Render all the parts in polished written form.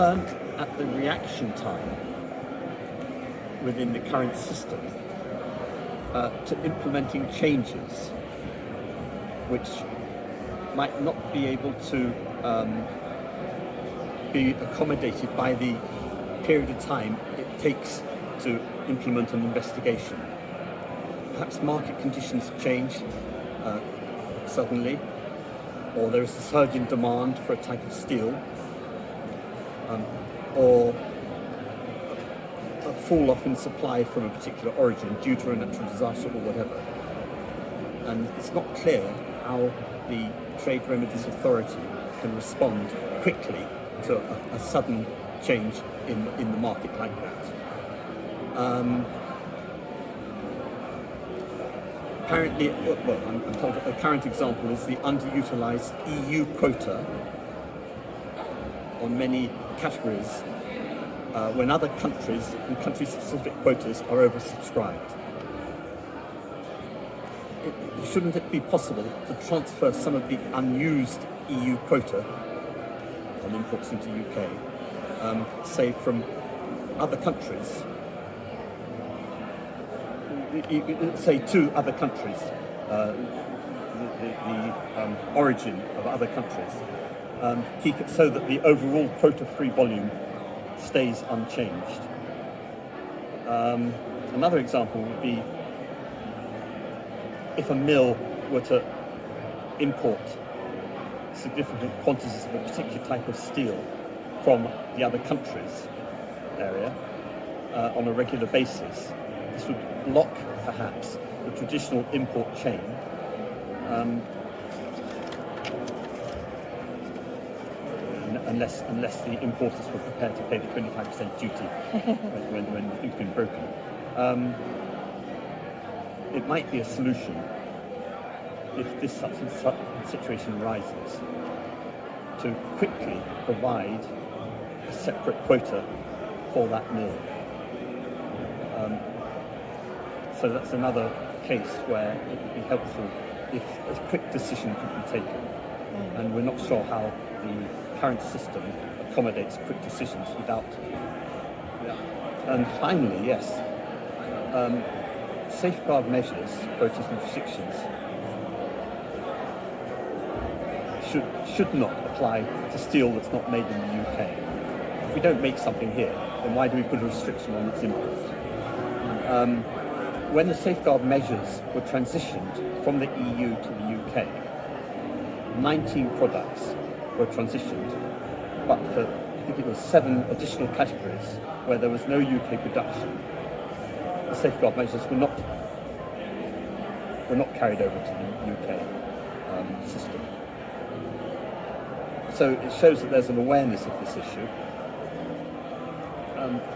concerned at the reaction time within the current system to implementing changes which might not be able to be accommodated by the period of time it takes to implement an investigation. Perhaps market conditions change suddenly, or there is a surge in demand for a type of steel, or a fall off in supply from a particular origin due to a natural disaster or whatever. And it's not clear how the Trade Remedies Authority can respond quickly to a sudden change in the market like that. Apparently, well, I'm told a current example is the underutilised EU quota on many categories when other countries and country-specific quotas are oversubscribed. Shouldn't it be possible to transfer some of the unused EU quota on imports into UK, say from other countries, say to other countries, the origin of other countries, keep it so that the overall quota-free volume stays unchanged. Another example would be if a mill were to import significant quantities of a particular type of steel from the other countries area on a regular basis. This would block, perhaps, the traditional import chain unless the importers were prepared to pay the 25% duty when the thing's been broken. It might be a solution if this such situation arises to quickly provide a separate quota for that mill. So that's another case where it would be helpful if a quick decision could be taken. And we're not sure how the current system accommodates quick decisions without. And finally, yes, safeguard measures, quotas and restrictions should not apply to steel that's not made in the UK. If we don't make something here, then why do we put a restriction on its import? When the safeguard measures were transitioned from the EU to the UK, 19 products were transitioned, but for, I think it was 7 additional categories where there was no UK production, the safeguard measures were not carried over to the UK system. So it shows that there's an awareness of this issue,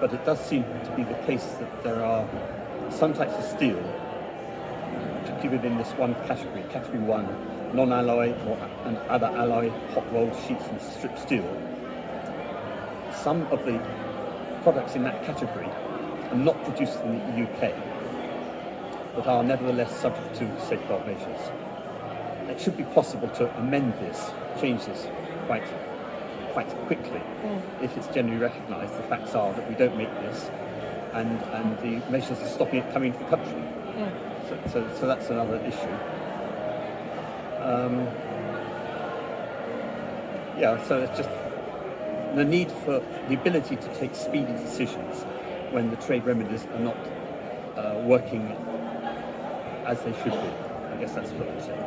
but it does seem to be the case that there are some types of steel, particularly within this one category, category 1, non-alloy and other alloy hot-rolled sheets and strip steel. Some of the products in that category are not produced in the UK, but are nevertheless subject to safeguard measures. It should be possible to amend this, change this quite quickly if it's generally recognised. The facts are that we don't make this, and the measures are stopping it coming into the country. So that's another issue. So it's just the need for the ability to take speedy decisions when the trade remedies are not working as they should be. I guess that's what I'm saying.